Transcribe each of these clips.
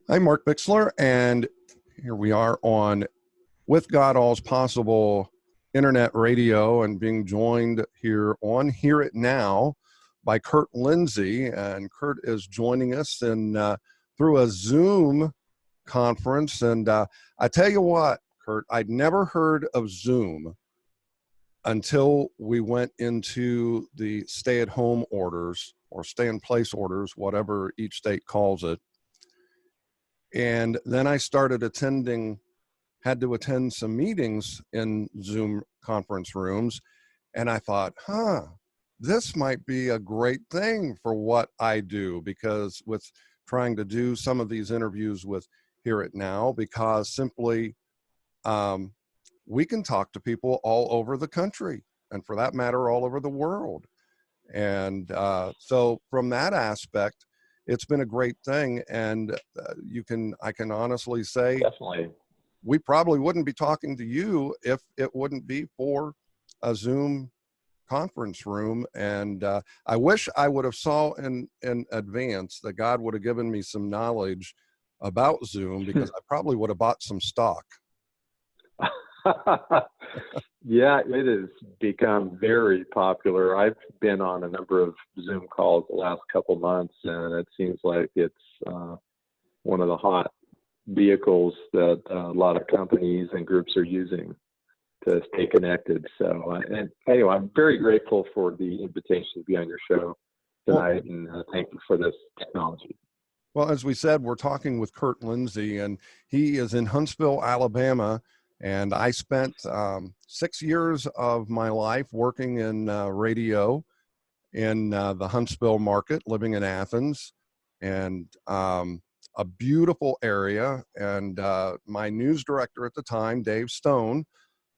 I'm Mark Bixler, and here we are on With God All's Possible Internet Radio, and being joined here on Hear It Now by Curt Lindsley. And Curt is joining us through a Zoom conference. And I tell you what, Curt, I'd never heard of Zoom until we went into the stay-at-home orders or stay-in-place orders, whatever each state calls it. And then I started had to attend some meetings in Zoom conference rooms. And I thought, this might be a great thing for what I do, because with trying to do some of these interviews with Hear It Now, because simply we can talk to people all over the country, and for that matter, all over the world. And so from that aspect, it's been a great thing, and I can honestly say, definitely, we probably wouldn't be talking to you if it wouldn't be for a Zoom conference room. And I wish I would have saw in advance that God would have given me some knowledge about Zoom, because I probably would have bought some stock. Yeah, it has become very popular. I've been on a number of Zoom calls the last couple months, and it seems like it's one of the hot vehicles that a lot of companies and groups are using to stay connected. So, and anyway, I'm very grateful for the invitation to be on your show tonight, and thank you for this technology. Well, as we said, we're talking with Curt Lindsley, and he is in Huntsville, Alabama. And I spent 6 years of my life working in radio in the Huntsville market, living in Athens, and a beautiful area. And my news director at the time, Dave Stone,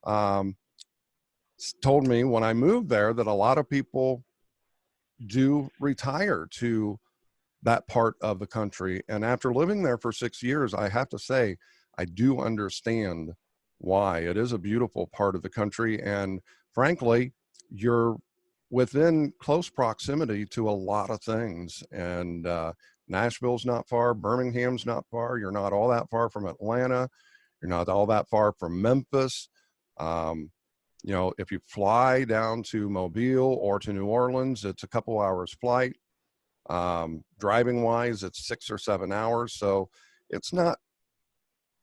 told me when I moved there that a lot of people do retire to that part of the country. And after living there for 6 years, I have to say, I do understand why. It is a beautiful part of the country, and frankly, you're within close proximity to a lot of things. And Nashville's not far, Birmingham's not far, you're not all that far from Atlanta, you're not all that far from Memphis. If you fly down to Mobile or to New Orleans, it's a couple hours flight. Driving wise, it's 6 or 7 hours, so it's not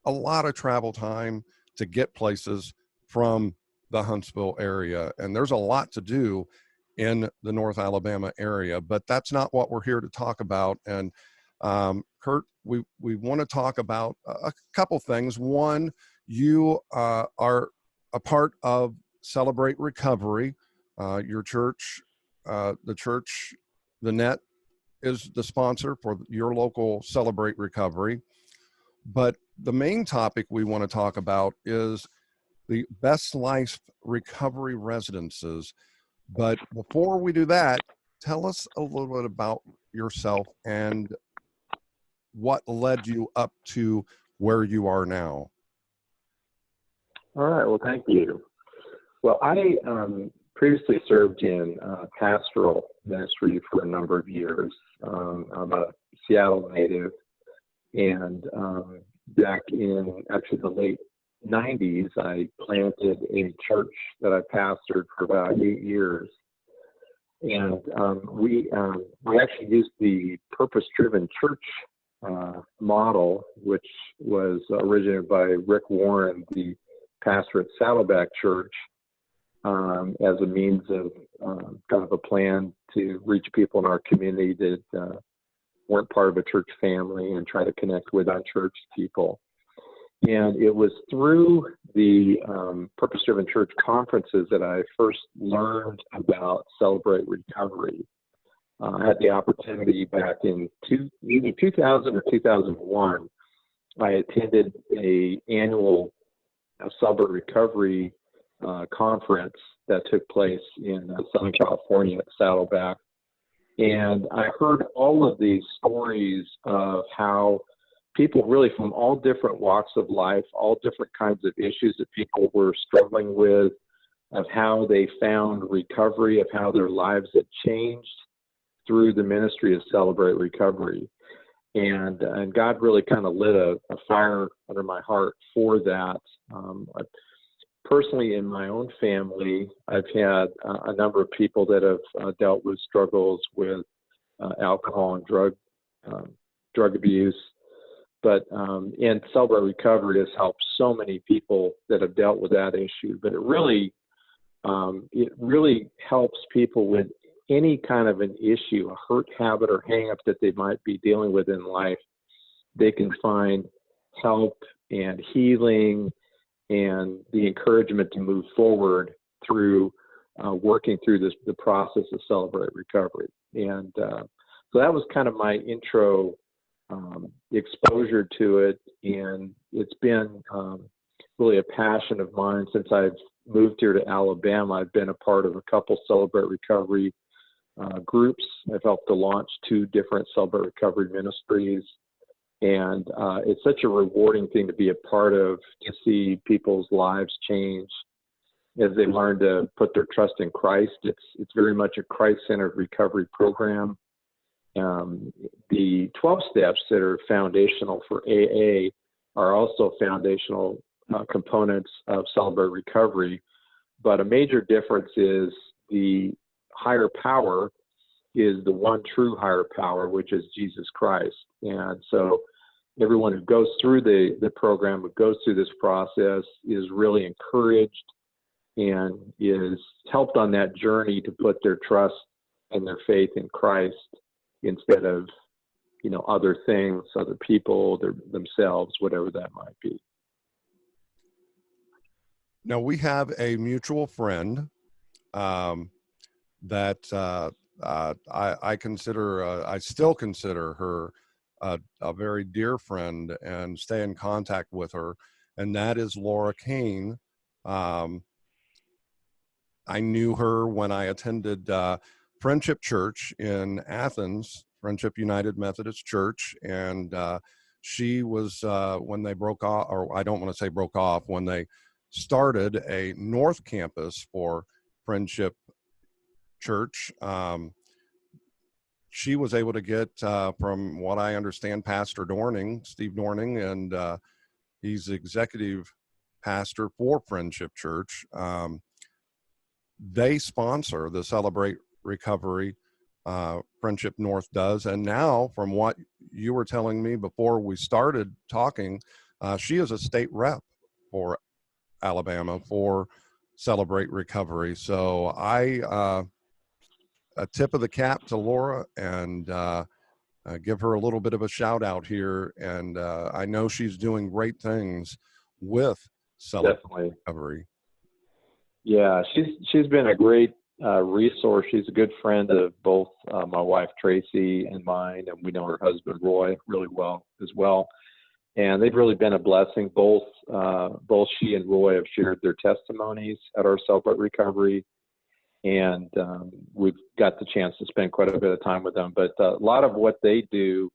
a lot of travel time to get places from the Huntsville area. And there's a lot to do in the North Alabama area, but that's not what we're here to talk about. And Curt, we want to talk about a couple things. One, you are a part of Celebrate Recovery. Your church, the Net, is the sponsor for your local Celebrate Recovery. But the main topic we want to talk about is the Best Life Recovery Residences. But before we do that, tell us a little bit about yourself and what led you up to where you are now. All right. Well, thank you. Well, I previously served in pastoral ministry for a number of years. I'm a Seattle native. And back in actually the late 90s, I planted a church that I pastored for about 8 years. And we actually used the purpose-driven church model, which was originated by Rick Warren, the pastor at Saddleback Church, as a means of kind of a plan to reach people in our community that weren't part of a church family and try to connect with unchurched people. And it was through the Purpose-Driven Church conferences that I first learned about Celebrate Recovery. I had the opportunity back in either 2000 or 2001. I attended an annual Celebrate Recovery conference that took place in Southern California at Saddleback. And I heard all of these stories of how people really from all different walks of life, all different kinds of issues that people were struggling with, of how they found recovery, of how their lives had changed through the ministry of Celebrate Recovery. and God really kind of lit a fire under my heart for that. Personally, in my own family, I've had a number of people that have dealt with struggles with alcohol and drug abuse. But and Celebrate Recovery has helped so many people that have dealt with that issue. But it really helps people with any kind of an issue, a hurt, habit, or hang-up that they might be dealing with in life. They can find help and healing and the encouragement to move forward through working through the process of Celebrate Recovery. And so that was kind of my intro exposure to it, and it's been really a passion of mine since I've moved here to Alabama. I've been a part of a couple Celebrate Recovery groups. I've helped to launch 2 different Celebrate Recovery ministries, and it's such a rewarding thing to be a part of, to see people's lives change as they learn to put their trust in Christ. It's very much a Christ-centered recovery program. The 12 steps that are foundational for AA are also foundational components of Celebrate Recovery, but a major difference is the higher power is the one true higher power, which is Jesus Christ. And so everyone who goes through the program, who goes through this process, is really encouraged and is helped on that journey to put their trust and their faith in Christ instead of, other things, other people, themselves, whatever that might be. Now, we have a mutual friend that I still consider her a very dear friend and stay in contact with her, and that is Laura Kane. I knew her when I attended Friendship Church in Athens, Friendship United Methodist Church, and she was, when they broke off, or I don't want to say broke off, when they started a North Campus for Friendship Church, she was able to get, from what I understand, Pastor Dorning, Steve Dorning, and he's executive pastor for Friendship Church. They sponsor the Celebrate Recovery, Friendship North does. And now, from what you were telling me before we started talking, she is a state rep for Alabama for Celebrate Recovery. So a tip of the cap to Laura, and give her a little bit of a shout out here. And I know she's doing great things with Celebrate Recovery. Yeah, she's been a great resource. She's a good friend of both my wife Tracy and mine, and we know her husband Roy really well as well. And they've really been a blessing. Both she and Roy have shared their testimonies at our Celebrate Recovery, and we've got the chance to spend quite a bit of time with them. But a lot of what they do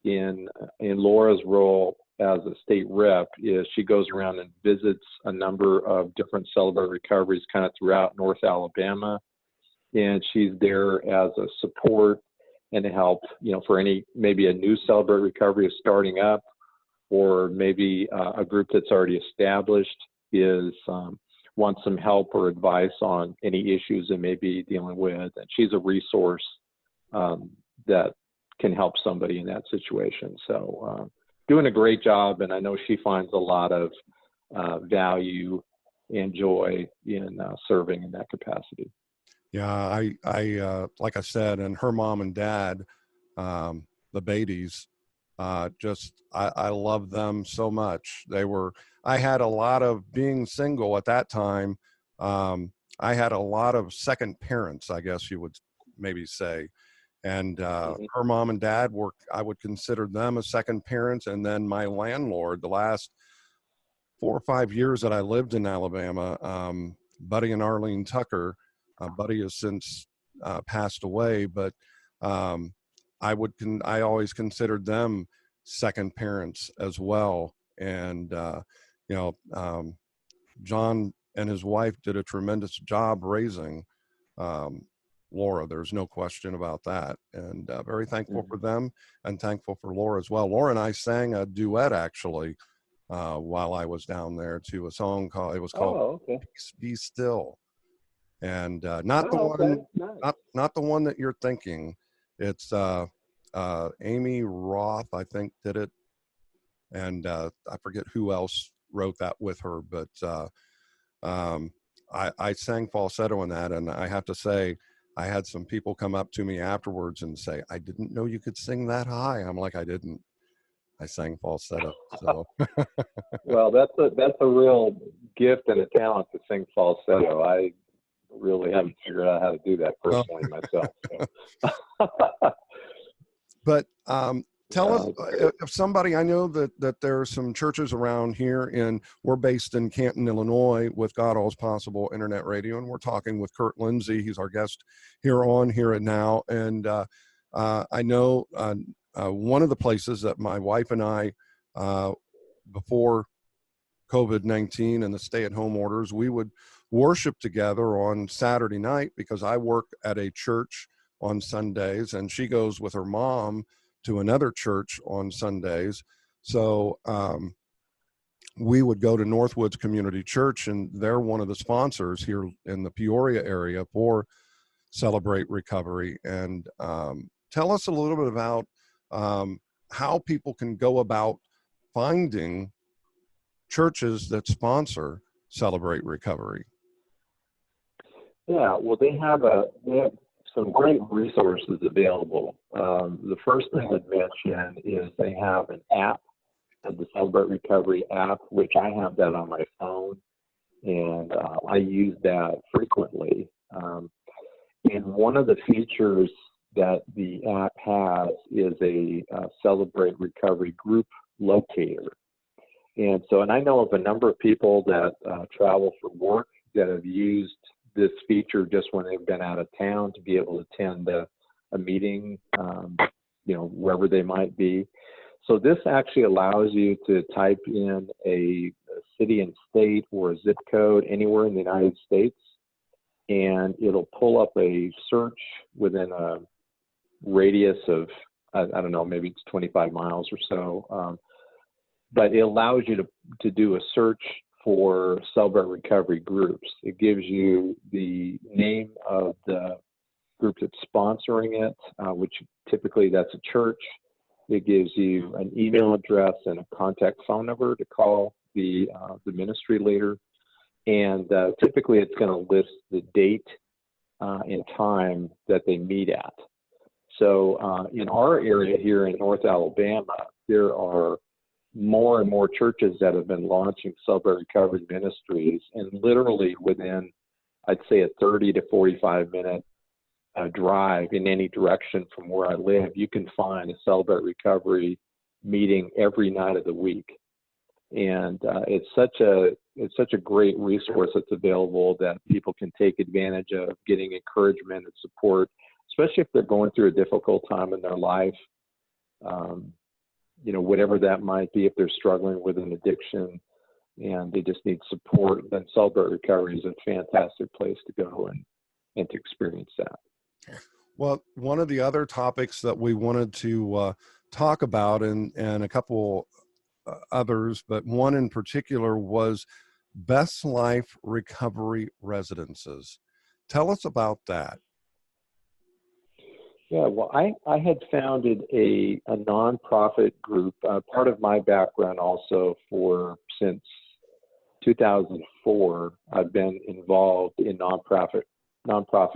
in Laura's role as a state rep is she goes around and visits a number of different Celebrate Recoveries kind of throughout North Alabama, and she's there as a support and to help, for maybe a new Celebrate Recovery is starting up, or maybe a group that's already established wants some help or advice on any issues they may be dealing with. And she's a resource that can help somebody in that situation. So doing a great job, and I know she finds a lot of value and joy in serving in that capacity. Yeah, I like I said, and her mom and dad, the Beatties, I love them so much. I had a lot of, being single at that time, I had a lot of second parents, I guess you would maybe say. And her mom and dad I would consider them as second parents. And then my landlord, the last 4 or 5 years that I lived in Alabama, Buddy and Arlene Tucker. Buddy has since passed away, but I always considered them second parents as well. And John and his wife did a tremendous job raising Laura. There's no question about that. And very thankful Mhm. for them and thankful for Laura as well. Laura and I sang a duet actually while I was down there to a song called, it was called Oh, okay. Peace Be Still. And not the Oh, okay. one, Nice. not the one that you're thinking. It's Amy Roth, I think, did it. And I forget who else wrote that with her, but um, I sang falsetto in that, and I have to say, I had some people come up to me afterwards and say, "I didn't know you could sing that high." I'm like, "I didn't. I sang falsetto." So, Well, that's a real gift and a talent to sing falsetto. I really haven't figured out how to do that well, personally myself. So. but tell Yeah, us that's great. if somebody, I know that there are some churches around here, and we're based in Canton, Illinois, with God All's Possible Internet Radio, and we're talking with Curt Lindsley. He's our guest here on Here and Now, and I know one of the places that my wife and I, before COVID-19 and the stay-at-home orders, we would worship together on Saturday night because I work at a church on Sundays and she goes with her mom to another church on Sundays. So we would go to Northwoods Community Church, and they're one of the sponsors here in the Peoria area for Celebrate Recovery. And tell us a little bit about how people can go about finding churches that sponsor Celebrate Recovery. Yeah, well, they have some great resources available. The first thing I'd mention is they have an app, the Celebrate Recovery app, which I have that on my phone, and I use that frequently. And one of the features that the app has is a Celebrate Recovery group locator. And I know of a number of people that travel for work that have used this feature just when they've been out of town to be able to attend a meeting, wherever they might be. So this actually allows you to type in a city and state or a zip code anywhere in the United States, and it'll pull up a search within a radius of, I don't know, maybe it's 25 miles or so. But it allows you to do a search for Celebrate Recovery groups. It gives you the name of the group that's sponsoring it, which typically that's a church. It gives you an email address and a contact phone number to call the ministry leader. And typically it's going to list the date and time that they meet at. So in our area here in North Alabama, there are more and more churches that have been launching Celebrate Recovery ministries, and literally within, I'd say, a 30 to 45 minute drive in any direction from where I live, you can find a Celebrate Recovery meeting every night of the week. And it's such a great resource that's available that people can take advantage of getting encouragement and support, especially if they're going through a difficult time in their life. Whatever that might be, if they're struggling with an addiction and they just need support, then Celebrate Recovery is a fantastic place to go and to experience that. Well, one of the other topics that we wanted to talk about, and a couple others, but one in particular, was Best Life Recovery Residences. Tell us about that. Yeah, well, I had founded a nonprofit group, part of my background also since 2004. I've been involved in nonprofit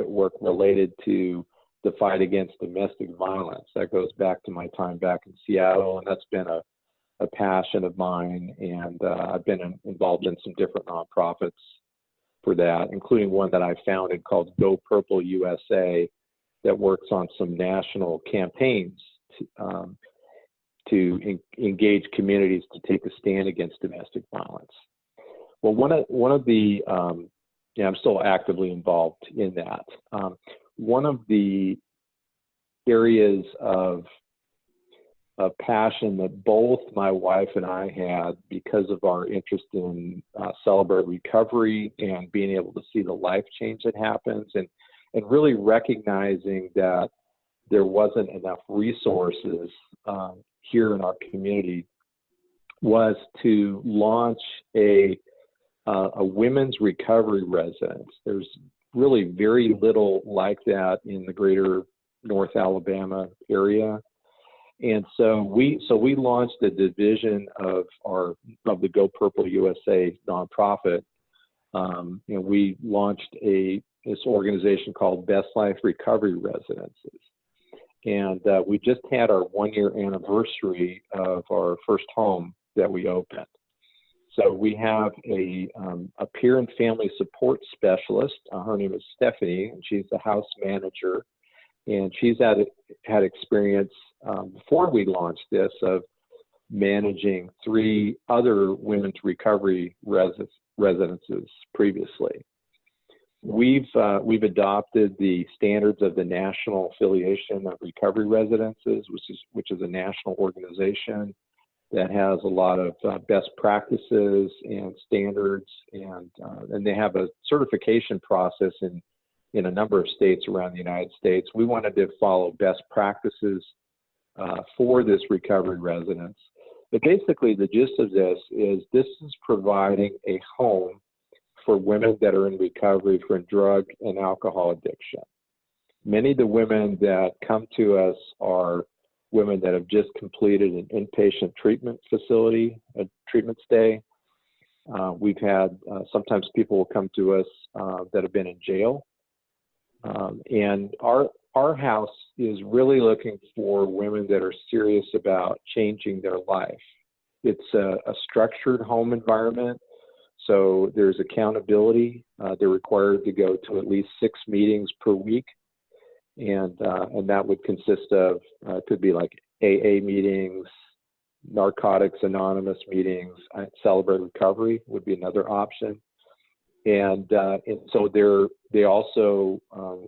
work related to the fight against domestic violence. That goes back to my time back in Seattle, and that's been a passion of mine. And I've been involved in some different nonprofits for that, including one that I founded called Go Purple USA, that works on some national campaigns to engage communities to take a stand against domestic violence. Well, one of the I'm still actively involved in that. One of the areas of passion that both my wife and I had, because of our interest in Celebrate Recovery and being able to see the life change that happens, and and really recognizing that there wasn't enough resources here in our community, was to launch a women's recovery residence. There's really very little like that in the greater North Alabama area. And so we launched a division of the Go Purple USA nonprofit. We launched this organization called Best Life Recovery Residences. And we just had our 1-year anniversary of our first home that we opened. So we have a peer and family support specialist. Her name is Stephanie, and she's the house manager. And she's had experience before we launched this of managing 3 other women's recovery residences previously. We've adopted the standards of the National Affiliation of Recovery Residences, which is a national organization that has a lot of best practices and standards, and they have a certification process in a number of states around the United States. We wanted to follow best practices for this recovery residence. But basically, the gist of this is providing a home for women that are in recovery for drug and alcohol addiction. Many of the women that come to us are women that have just completed an inpatient treatment facility, a treatment stay. We've had sometimes people will come to us that have been in jail. And our house is really looking for women that are serious about changing their life. It's a structured home environment, so there's accountability. They're required to go to at least 6 meetings per week, and that would consist of could be like AA meetings, Narcotics Anonymous meetings, Celebrate Recovery would be another option. And so they also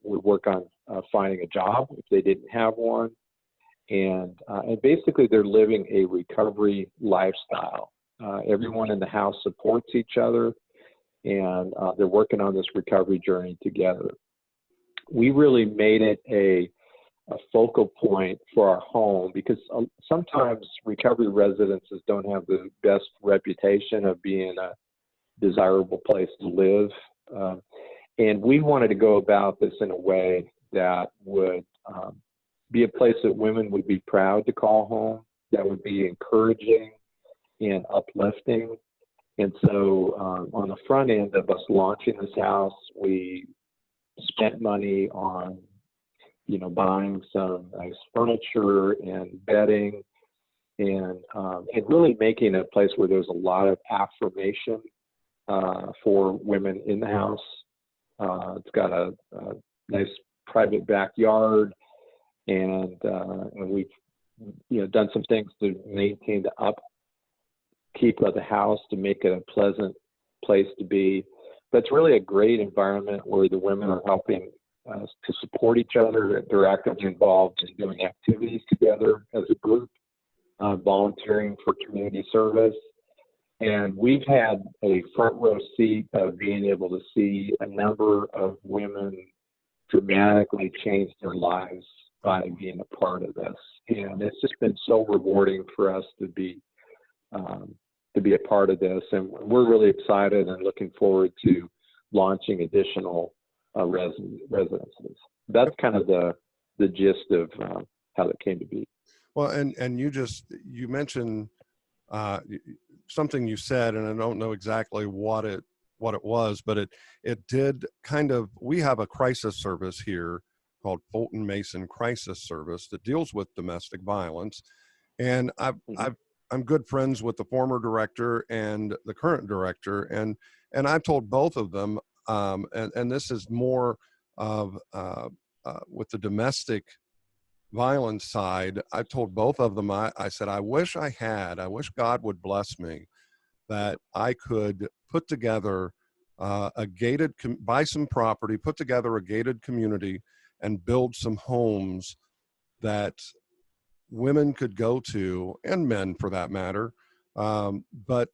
would work on finding a job if they didn't have one, and basically they're living a recovery lifestyle. Everyone in the house supports each other, and they're working on this recovery journey together. We really made it a focal point for our home because sometimes recovery residences don't have the best reputation of being a desirable place to live. And we wanted to go about this in a way that would be a place that women would be proud to call home, that would be encouraging and uplifting. And so on the front end of us launching this house, we spent money on, buying some nice furniture and bedding and really making a place where there's a lot of affirmation for women in the house. It's got a nice private backyard, and we've done some things to maintain the upkeep of the house to make it a pleasant place to be. But it's really a great environment where the women are helping to support each other. They're actively involved in doing activities together as a group, volunteering for community service. And we've had a front row seat of being able to see a number of women dramatically change their lives by being a part of this. And it's just been so rewarding for us to be a part of this. And we're really excited and looking forward to launching additional residences. That's kind of the gist of how that came to be. Well, and you mentioned something you said, and I don't know exactly what it was, but it did kind of. We have a crisis service here called Fulton Mason Crisis Service that deals with domestic violence, and I'm good friends with the former director and the current director, and I've told both of them, and this is more of with the domestic violence side. I've told both of them, I said, I wish God would bless me that I could put together buy some property, put together a gated community and build some homes that women could go to, and men for that matter. But,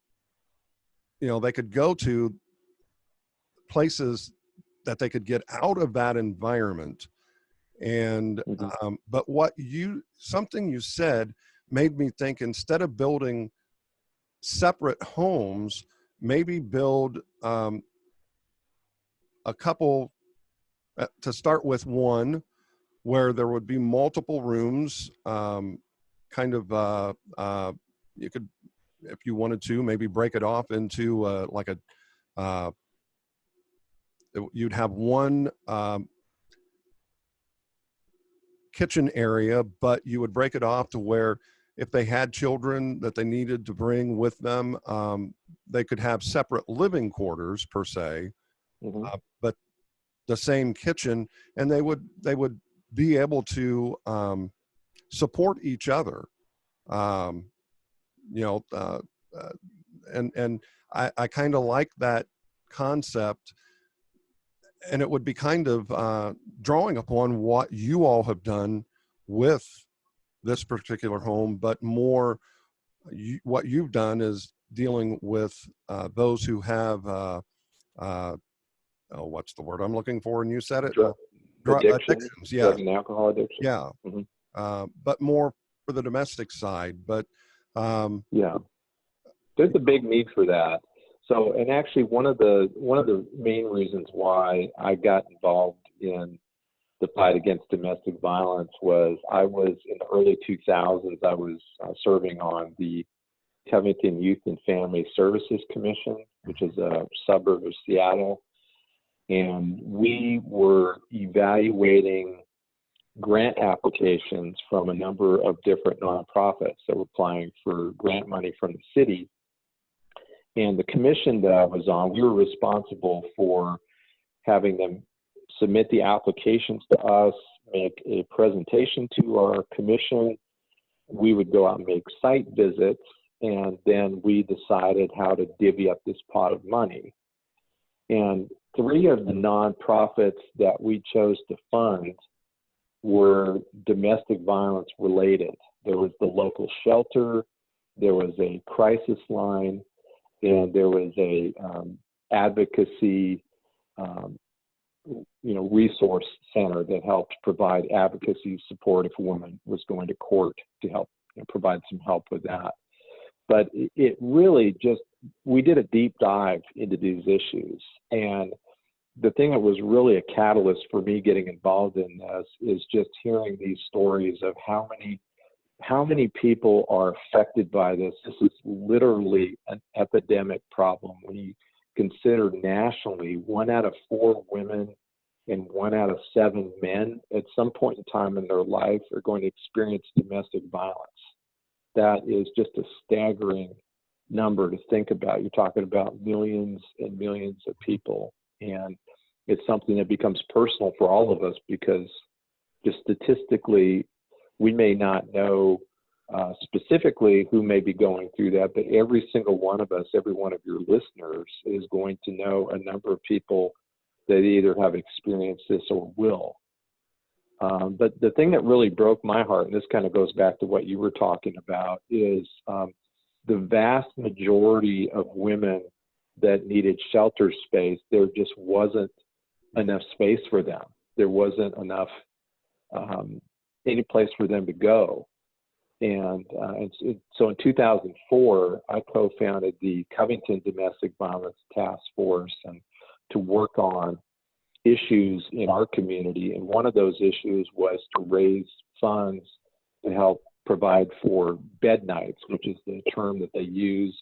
they could go to places that they could get out of that environment. And but something you said made me think, instead of building separate homes, maybe build a couple, to start with, one where there would be multiple rooms, kind of you could, if you wanted to, maybe break it off into like a you'd have one kitchen area, but you would break it off to where if they had children that they needed to bring with them, they could have separate living quarters per se, but the same kitchen, and they would be able to support each other. And I kind of like that concept, and it would be kind of drawing upon what you all have done with this particular home, but more what you've done is dealing with those who have what's the word I'm looking for? And you said it. Drug addictions. Yeah. Drug and alcohol addiction. Yeah. But more for the domestic side. But yeah, there's a big need for that. So, and actually one of the main reasons why I got involved in the fight against domestic violence was I was in the early 2000s, I was serving on the Covington Youth and Family Services Commission, which is a suburb of Seattle. And we were evaluating grant applications from a number of different nonprofits that were applying for grant money from the city. And the commission that I was on, we were responsible for having them submit the applications to us, make a presentation to our commission. We would go out and make site visits, and then we decided how to divvy up this pot of money. And 3 of the nonprofits that we chose to fund were domestic violence related. There was the local shelter, there was a crisis line, and there was a advocacy resource center that helped provide advocacy support if a woman was going to court, to help provide some help with that. But it really just, we did a deep dive into these issues. And the thing that was really a catalyst for me getting involved in this is just hearing these stories of how many people are affected by this. This is literally an epidemic problem. When you consider nationally, 1 out of 4 women and 1 out of 7 men at some point in time in their life are going to experience domestic violence. That is just a staggering number to think about. You're talking about millions and millions of people. And it's something that becomes personal for all of us, because just statistically, we may not know specifically who may be going through that, but every single one of us, every one of your listeners is going to know a number of people that either have experienced this or will. But the thing that really broke my heart, and this kind of goes back to what you were talking about, is the vast majority of women that needed shelter space, there just wasn't enough space for them. There wasn't enough any place for them to go. And so in 2004, I co-founded the Covington Domestic Violence Task Force, and to work on issues in our community. And one of those issues was to raise funds to help provide for bed nights, which is the term that they use,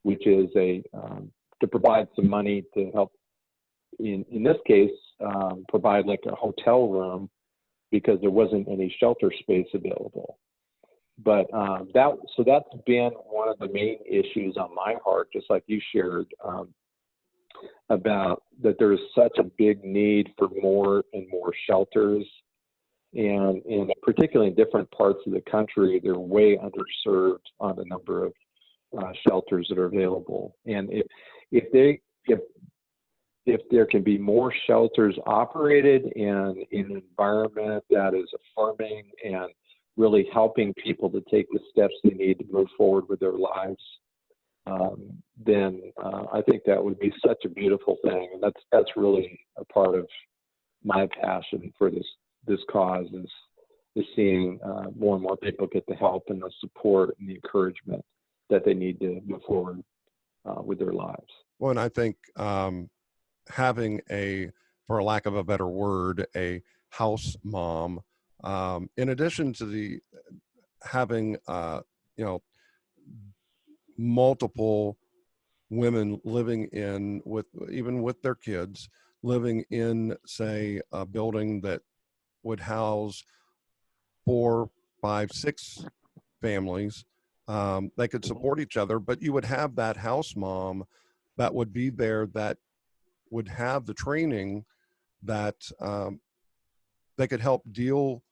which is to provide some money to help, in this case, provide like a hotel room, because there wasn't any shelter space available. But that's been one of the main issues on my heart, just like you shared, about that there's such a big need for more and more shelters. And particularly in different parts of the country, they're way underserved on the number of shelters that are available. And if there can be more shelters operated in an environment that is affirming and really helping people to take the steps they need to move forward with their lives, then I think that would be such a beautiful thing. And that's really a part of my passion for this cause is seeing more and more people get the help and the support and the encouragement that they need to move forward with their lives. Well, and I think having for lack of a better word, a house mom, in addition to having, multiple women living even with their kids, living in, say, a building that would house 4, 5, 6 families. They could support each other, but you would have that house mom that would be there, that would have the training that they could help deal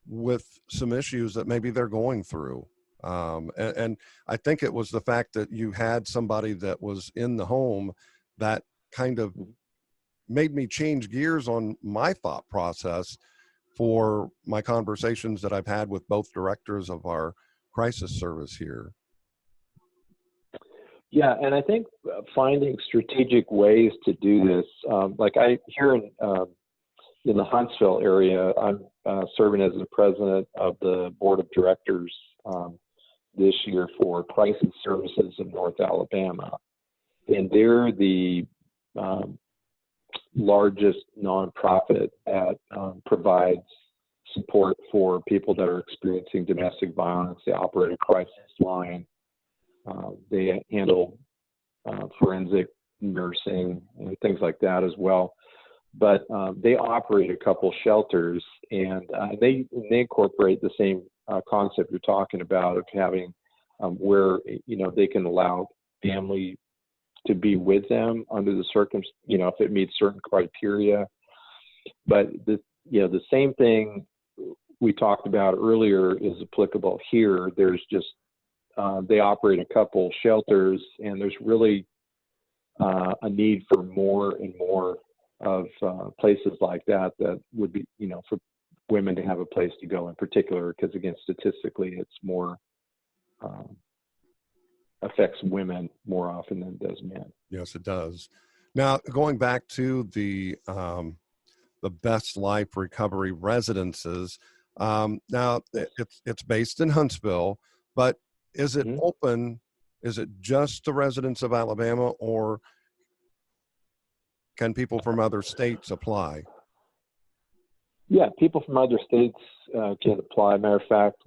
with some issues that maybe they're going through. And I think it was the fact that you had somebody that was in the home that kind of made me change gears on my thought process for my conversations that I've had with both directors of our crisis service here. Yeah, and I think finding strategic ways to do this, like I here in the Huntsville area, I'm serving as the president of the board of directors this year for Crisis Services in North Alabama, and they're the largest nonprofit that provides support for people that are experiencing domestic violence. They operate a crisis line. They handle forensic nursing and things like that as well. But they operate a couple shelters, and they incorporate the same concept you're talking about of having where they can allow family to be with them under the if it meets certain criteria. But the same thing we talked about earlier is applicable here. There's just they operate a couple shelters, and there's really a need for more and more of places like that would be, for women to have a place to go in particular, because again, statistically, it's more affects women more often than it does men. Yes, it does. Now, going back to the Best Life Recovery Residences, now it's based in Huntsville, but is it open? Is it just the residents of Alabama, or can people from other states apply? Yeah, people from other states can apply. Matter of fact,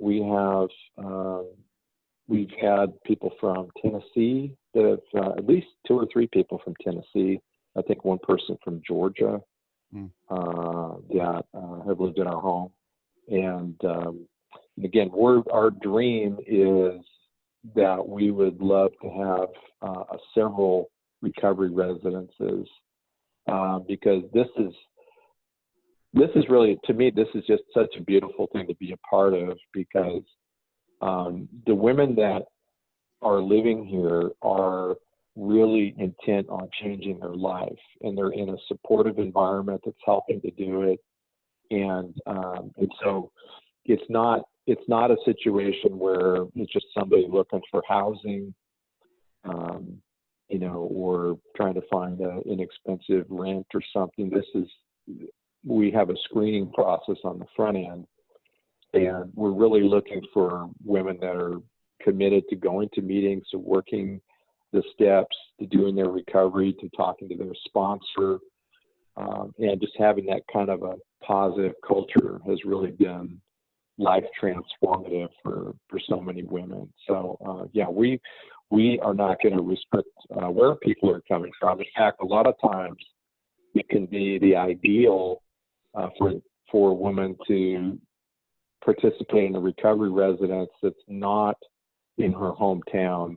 we've had people from Tennessee that have at least 2 or 3 people from Tennessee. I think one person from Georgia that have lived in our home. And again, our dream is that we would love to have several recovery residences because this is really, to me, this is just such a beautiful thing to be a part of, because the women that are living here are really intent on changing their life, and they're in a supportive environment that's helping to do it. And so it's not a situation where it's just somebody looking for housing, or trying to find an inexpensive rent or something. We have a screening process on the front end, and we're really looking for women that are committed to going to meetings, to working the steps, to doing their recovery, to talking to their sponsor, and just having that kind of a positive culture has really been life transformative for so many women. So we are not going to restrict where people are coming from. In fact, a lot of times it can be the ideal for a woman to participate in a recovery residence that's not in her hometown,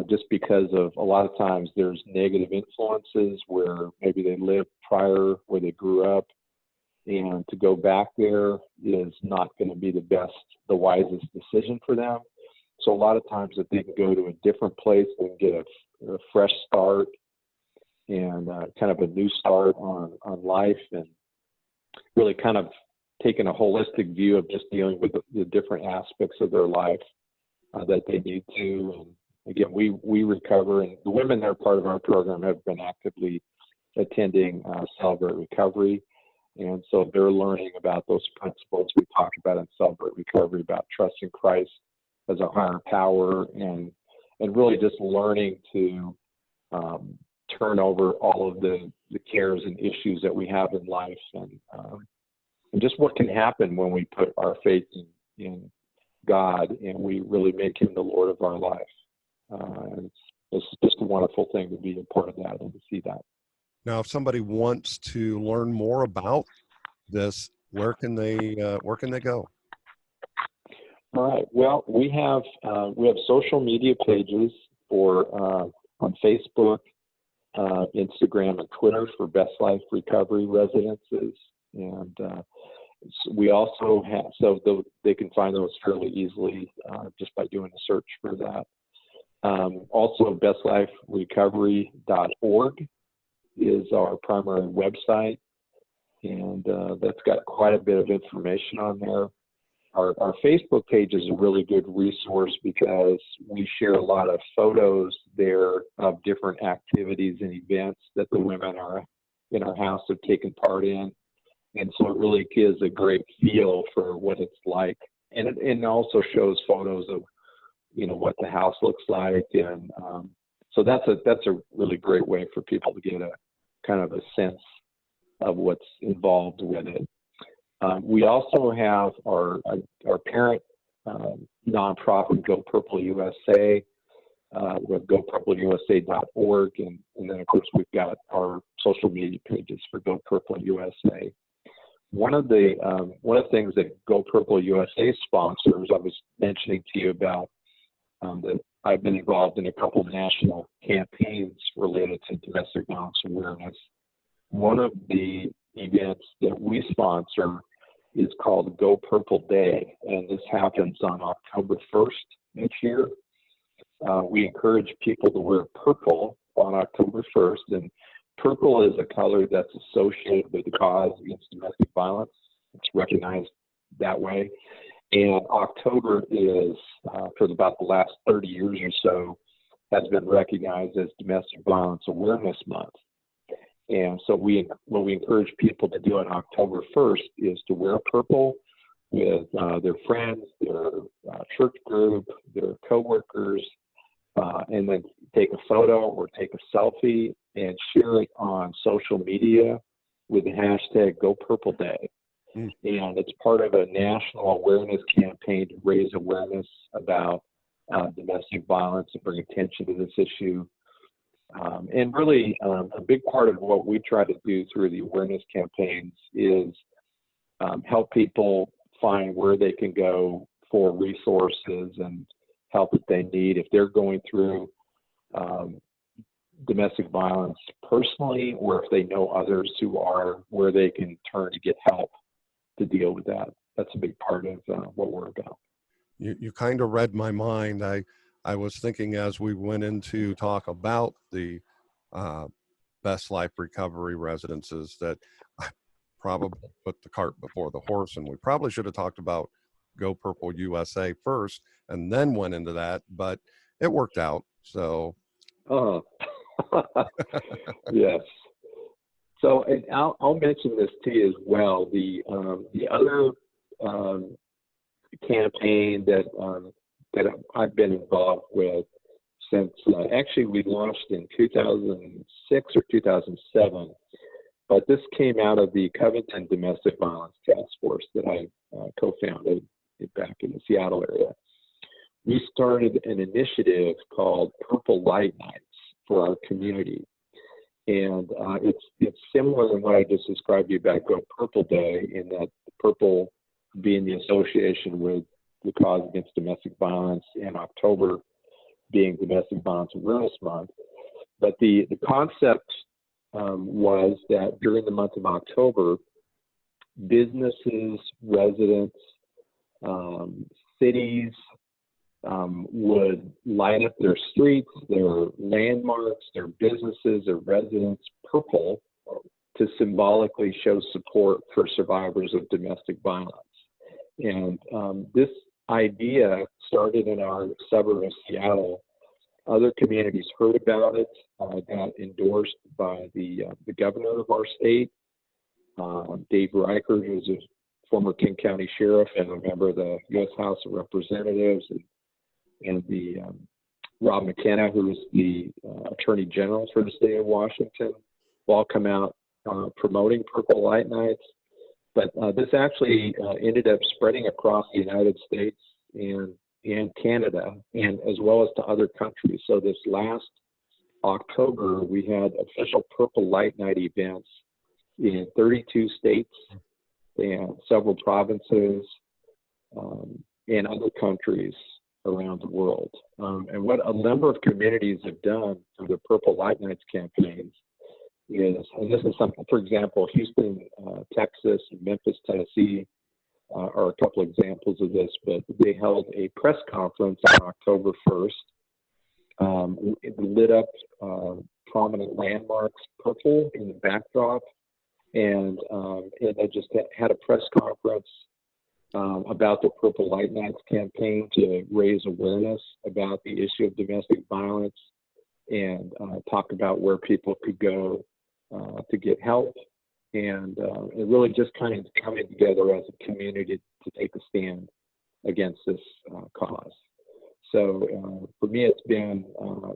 just because of a lot of times there's negative influences where maybe they lived prior where they grew up, and to go back there is not going to be the wisest decision for them. So a lot of times if they can go to a different place, they can get a fresh start and kind of a new start on life, and really kind of taking a holistic view of just dealing with the different aspects of their life that they need to. again, we recover, and the women that are part of our program have been actively attending Celebrate Recovery. And so they're learning about those principles we talked about in Celebrate Recovery, about trusting Christ as a higher power, and really just learning to turn over all of the cares and issues that we have in life, and just what can happen when we put our faith in God and we really make Him the Lord of our life. And it's just a wonderful thing to be a part of that and to see that. Now, if somebody wants to learn more about this, where can they go? All right. Well, we have social media pages for on Facebook, Instagram, and Twitter for Best Life Recovery Residences, and we also have, they can find those fairly easily just by doing a search for that. Also, bestliferecovery.org is our primary website, and that's got quite a bit of information on there. Our Facebook page is a really good resource because we share a lot of photos there of different activities and events that the women in our house have taken part in. And so it really gives a great feel for what it's like. And it also shows photos of, what the house looks like. And so that's a really great way for people to get a kind of a sense of what's involved with it. We also have our parent nonprofit, Go Purple USA, with gopurpleusa.org, and then of course we've got our social media pages for Go Purple USA. One of the things that Go Purple USA sponsors, I was mentioning to you about that I've been involved in a couple of national campaigns related to domestic violence awareness. One of the events that we sponsor is called Go Purple Day, and this happens on October 1st each year. We encourage people to wear purple on October 1st, and purple is a color that's associated with the cause against domestic violence. It's recognized that way. And October is, for about the last 30 years or so, has been recognized as Domestic Violence Awareness Month. And so what we encourage people to do on October 1st is to wear purple with their friends, their church group, their coworkers, and then take a photo or take a selfie and share it on social media with the hashtag GoPurpleDay. And it's part of a national awareness campaign to raise awareness about domestic violence and bring attention to this issue. And really, a big part of what we try to do through the awareness campaigns is help people find where they can go for resources and help that they need if they're going through domestic violence personally, or if they know others who are, where they can turn to get help to deal with that. That's a big part of what we're about. You kind of read my mind. I was thinking as we went into talk about the Best Life Recovery Residences that I probably put the cart before the horse, and we probably should have talked about Go Purple USA first and then went into that, but it worked out. So, yes. So, and I'll mention this to you as well. The other campaign that I've been involved with since actually we launched in 2006 or 2007, but this came out of the Covington Domestic Violence Task Force that I co-founded back in the Seattle area. We started an initiative called Purple Light Nights for our community. And it's similar to what I just described to you about Go Purple Day, in that purple being the association with the cause against domestic violence, and October being Domestic Violence Awareness Month. But the concept was that during the month of October, businesses, residents, cities would light up their streets, their landmarks, their businesses, their residents purple to symbolically show support for survivors of domestic violence. And this idea started in our suburb of Seattle, Other communities heard about it, got endorsed by the governor of our state, Dave Reichert, who's a former King County sheriff and a member of the U.S. House of Representatives, and the Rob McKenna, who is the Attorney General for the state of Washington, will all come out promoting Purple Light Nights. But this actually ended up spreading across the United States and Canada, and as well as to other countries. So this last October, we had official Purple Light Night events in 32 states and several provinces and other countries around the world. And what a number of communities have done through the Purple Light Nights campaigns is, and this is something, for example, Houston, Texas, and Memphis, Tennessee are a couple examples of this, but they held a press conference on October 1st. It lit up prominent landmarks purple in the backdrop, and they just had a press conference about the Purple Light Nights campaign to raise awareness about the issue of domestic violence and talk about where people could go to get help, and really just kind of coming together as a community to take a stand against this cause. So for me, it's been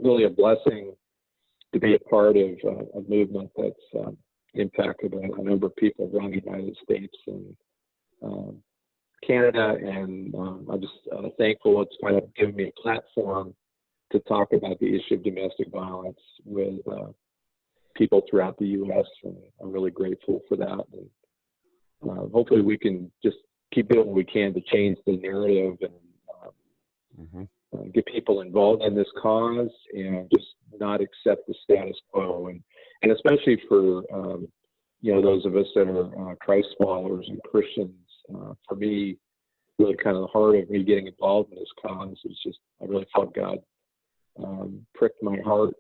really a blessing to be a part of a movement that's impacted a number of people around the United States and Canada, and I'm just thankful it's kind of given me a platform to talk about the issue of domestic violence with people throughout the U.S., and I'm really grateful for that. And hopefully we can just keep doing what we can to change the narrative and get people involved in this cause and just not accept the status quo. And especially for, those of us that are Christ followers and Christians, for me, really kind of the heart of me getting involved in this cause is just, I really felt God pricked my heart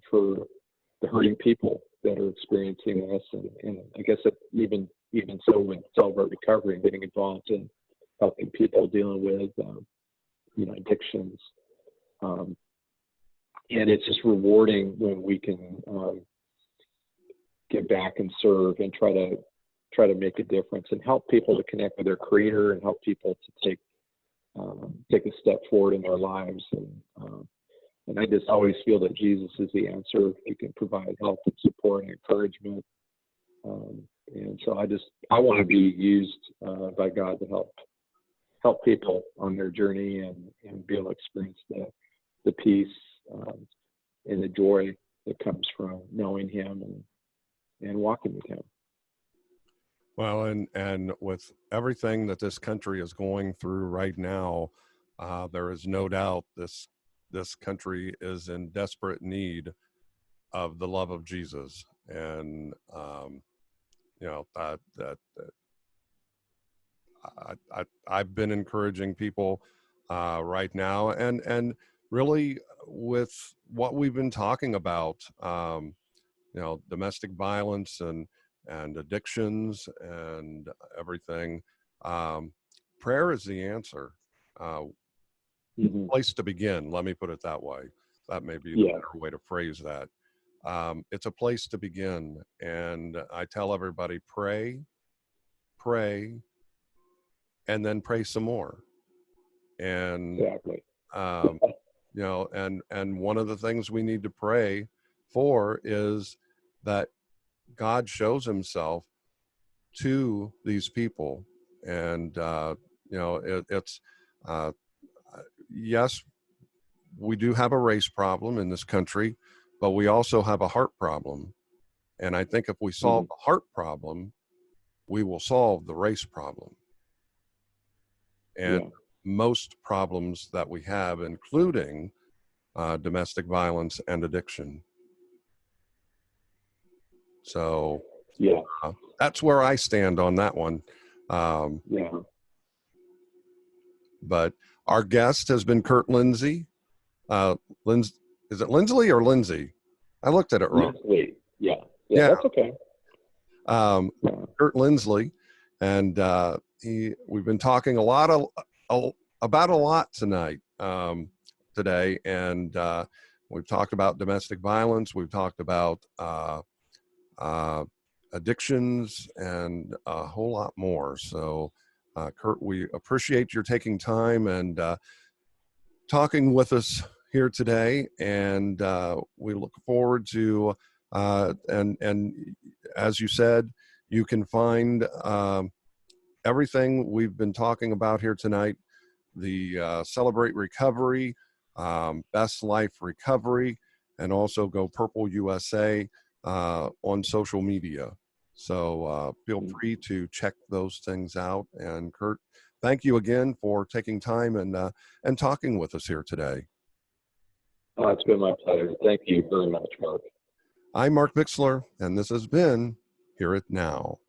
for the hurting people that are experiencing this, and I guess that even so, with Celebrate Recovery and getting involved in helping people dealing with addictions, and it's just rewarding when we can get back and serve and try to make a difference and help people to connect with their Creator and help people to take a step forward in their lives. And I just always feel that Jesus is the answer. He can provide help and support and encouragement. And so I want to be used by God to help people on their journey and be able to experience the peace and the joy that comes from knowing Him and walking with Him. Well, and with everything that this country is going through right now, there is no doubt this country is in desperate need of the love of Jesus. And, I've been encouraging people right now, and really with what we've been talking about, domestic violence and addictions and everything. Prayer is the answer. Place to begin. Let me put it that way. That may be the better way to phrase that. It's a place to begin. And I tell everybody, pray, and then pray some more. And, exactly. And one of the things we need to pray for is that God shows Himself to these people. And, yes, we do have a race problem in this country, but we also have a heart problem. And I think if we solve the heart problem, we will solve the race problem. And most problems that we have, including domestic violence and addiction. So that's where I stand on that one. But our guest has been Curt Lindsley. Is it Lindsley or Lindsay? I looked at it wrong. Lindsley. Yeah, that's okay. Curt Lindsley, and we've been talking about a lot tonight. today, and we've talked about domestic violence. We've talked about addictions and a whole lot more. So, Curt, we appreciate your taking time and talking with us here today, and we look forward to and as you said, you can find everything we've been talking about here tonight, the Celebrate Recovery, Best Life Recovery, and also Go Purple USA on social media. So feel free to check those things out. And Curt, thank you again for taking time and talking with us here today. Oh, it's been my pleasure. Thank you very much, Mark. I'm Mark Bixler, and this has been Hear It Now.